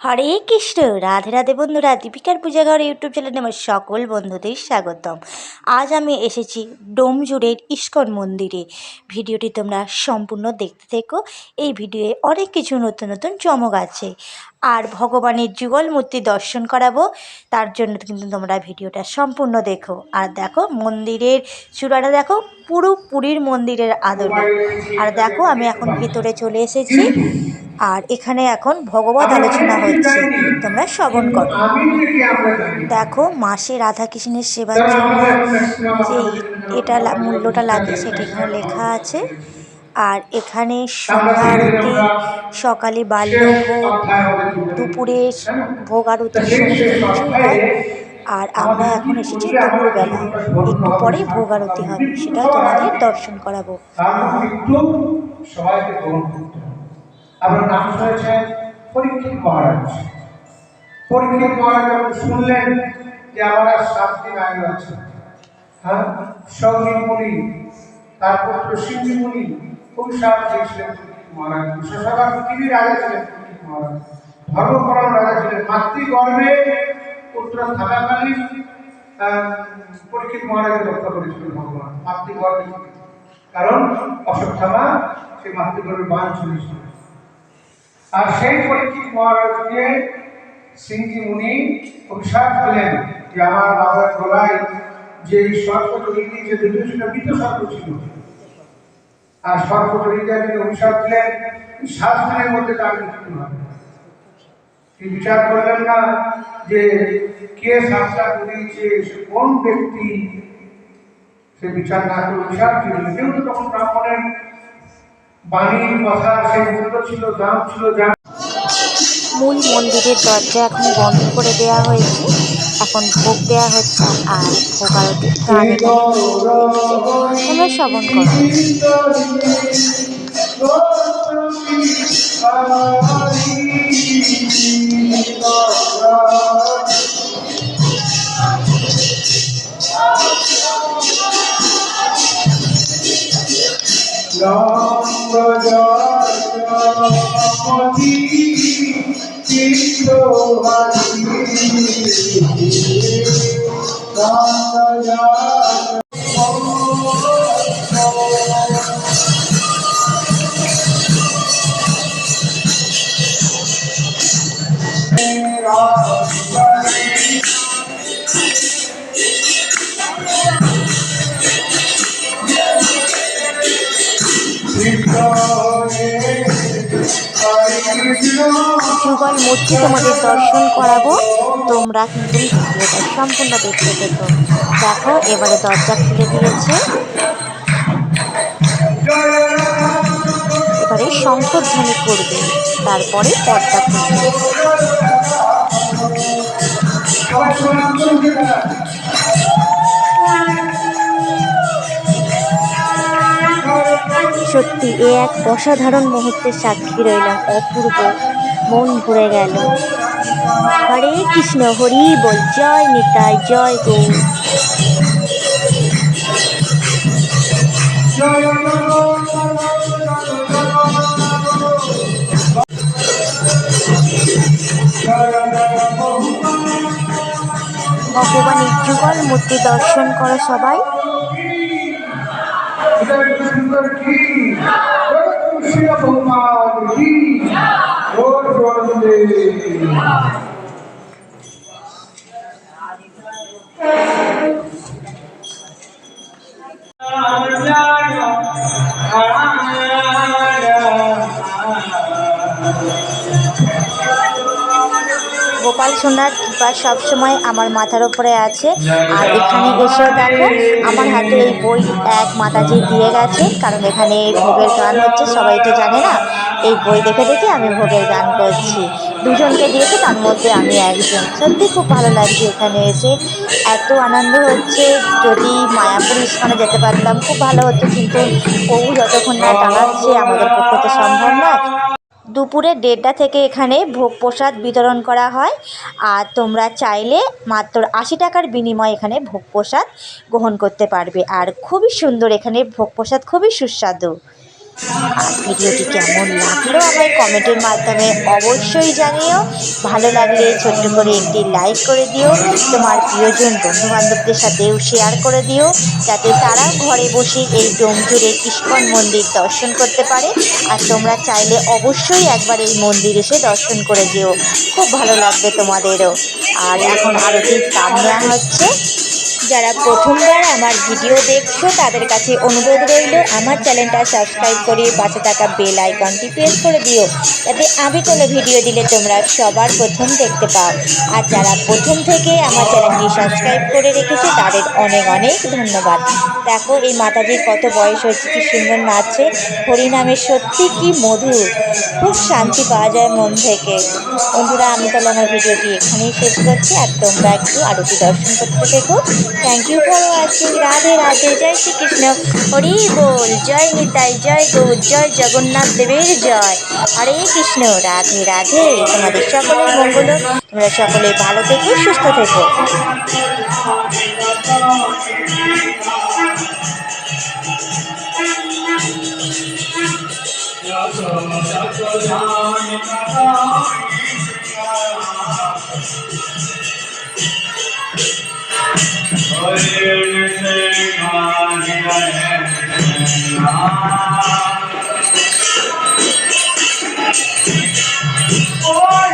হরে কৃষ্ণ, রাধে রাধে বন্ধুরা। দীপিকার পূজাঘর ইউটিউব চ্যানেলে আমার সকল বন্ধুদের স্বাগতম। আজ আমি এসেছি ডোমজুড়ের ইস্কন মন্দিরে। ভিডিওটি তোমরা সম্পূর্ণ দেখতে থেকো। এই ভিডিওয়ে অনেক কিছু নতুন নতুন চমক আছে, আর ভগবানের যুগল মূর্তি দর্শন করাবো। তার জন্য কিন্তু তোমরা ভিডিওটা সম্পূর্ণ দেখো। আর দেখো মন্দিরের চূড়াটা দেখো, পুরো পুরীর মন্দিরের আদলে। আর দেখো আমি এখন ভিতরে চলে এসেছি, আর এখানে এখন ভগবত আলোচনা হচ্ছে, তোমরা শ্রবণ করো। দেখো মাসে রাধাকৃষ্ণের সেবার জন্য যে মূল্যটা লাগে সেটা এখানে লেখা আছে। আর এখানে সন্ধ্যা আরতি, সকালে বাল্যভোগ, দুপুরে ভোগ আরতি সমস্ত কিছুই হয়। আর আমরা এখন এসেছি দুপুরবেলা, একটু পরেই ভোগ আরতি হবে, সেটাও তোমাদের দর্শন করাবো। আপনার নাম শুনেছেন পরীক্ষিত মহারাজ। পরীক্ষিত মহারাজ যখন শুনলেন যে আমরা 7 দিন আগে আছে, হ্যাঁ, সৌমি মুনি তার পুত্র সিন্ধি মুনি অভিশাপ দিয়েছিলেন পরীক্ষিত মহারাজ। সারা পৃথিবীর রাজা ছিলেন পরীক্ষিত মহারাজ, ধর্মপরায়ণ রাজা ছিলেন। মাতৃগর্ভে পুত্র থাকাকালীন পরীক্ষিত মহারাজকে রক্ষা করেছিলেন ভগবান মাতৃগর্ভে, কারণ অশ্বত্থামা সেই মাতৃগর্ভে বান চলেছিল। আর সেই পরীক্ষিত মহারাজকে সিংহী মুনি অভিশাপ দিলেন যে আমার বাবার গলায় যে সর্পজড়ি যে দুটো ছিল মৃত সর্প ছিল, আর সর্পজড়িকে তিনি অভিশাপ দিলেন 7 দিনের মধ্যে তার মৃত্যু হবে। তিনি বিচার করলেন না যে কে শাস্ত্রা করিয়েছে, কোন ব্যক্তি, সে বিচার না করে অভিশাপ দিলেন। যেহেতু তখন ব্রাহ্মণের বাণীর কথা সেই মূল্য ছিল, দাম ছিল। মূল মন্দিরের দরজা এখন বন্ধ করে দেওয়া হয়েছে, এখন ভোগ দেওয়া হচ্ছে। আর ভোগ আরতির গান এখানে দেখছে, তোমরা শ্রবণ করো। যুগল মূর্তি তোমাদের দর্শন করাবো, তোমরা কিন্তু ভিডিওটা সম্পূর্ণ দেখতে দেখো। দেখো এবারে দরজা খুলে দিয়েছে, এবারে শঙ্করধ্বনি করবে, তারপরে পর্দা খুলবে। সত্যি এ এক অসাধারণ মুহূর্তের সাক্ষী রইলাম, অপূর্ব, মন ভরে গেল। হরে কৃষ্ণ, হরি বল, জয় নিতাই, জয় গৌর। ভগবানের যুগল মূর্তি দর্শন করো সবাই। গোপাল সোনার কৃপা সবসময় আমার মাথার উপরে আছে। আর এখানে এসেও দেখো আমার হাতে এই বই এক মাতাজি দিয়ে গেছে, কারণ এখানে ভোগের গান হচ্ছে, সবাই তো জানে না। এই বই দেখে দেখে আমি ভোগের গান করছি। দুজনকে দিয়েছে, তার মধ্যে আমি একজন। সত্যি খুব ভালো লাগছে এখানে এসে, এত আনন্দ হচ্ছে। যদি মায়াপুর ইস্কনে যেতে পারতাম খুব ভালো হতো, কিন্তু প্রভু যতক্ষণ না টানাচ্ছে আমাদের পক্ষে তো সম্ভব নয়। দুপুরে 1:30টা থেকে এখানে ভোগ প্রসাদ বিতরণ করা হয়। আর তোমরা চাইলে মাত্র 80 টাকার বিনিময়ে এখানে ভোগ প্রসাদ গ্রহণ করতে পারবে। আর খুবই সুন্দর, এখানে ভোগ প্রসাদ খুবই সুস্বাদু। আর ভিডিওটি কেমন লাগলো আমায় কমেন্টের মাধ্যমে অবশ্যই জানিও। ভালো লাগলে ছোট্ট করে একটি লাইক করে দিও, তোমার প্রিয়জন বন্ধুবান্ধবদের সাথেও শেয়ার করে দিও, যাতে তারা ঘরে বসে এই ডোমজুড়ের ইস্কন মন্দির দর্শন করতে পারে। আর তোমরা চাইলে অবশ্যই একবার এই মন্দির এসে দর্শন করে যেও, খুব ভালো লাগবে তোমাদেরও। আর এখন আরতির কাম নেওয়া হচ্ছে। যারা প্রথমবার আমার ভিডিও দেখছো তাদের কাছে অনুরোধ রইল, আমার চ্যানেলটা সাবস্ক্রাইব করে পাশে থাকা বেল আইকনটি প্রেস করে দিও, যাতে আমি কোনো ভিডিও দিলে তোমরা সবার প্রথম দেখতে পাও। আর যারা প্রথম থেকে আমার চ্যানেলটি সাবস্ক্রাইব করে রেখেছে তাদের অনেক অনেক ধন্যবাদ। দেখো এই মাতাজির কত বয়স হয়েছে, কি সুন্দর নাচছে। হরিনামের সত্যি কি মধুর, খুব শান্তি পাওয়া যায় মন থেকে। বন্ধুরা, আমি তাহলে আমার ভিডিওটি এখানেই শেষ করছি, আর তোমরা একটু আরতি দর্শন করতে থেকো। Thank you for watching. Radhe Radhe, জয় শ্রীকৃষ্ণ, হরি বল, জয় নিতাই, জয় গৌর, জয় জগন্নাথ দেবের জয়, হরে কৃষ্ণ, রাধে রাধে। তোমাদের সকলের মঙ্গল হোক, তোমরা সকলে ভালো থেকো, সুস্থ থেকো। Oh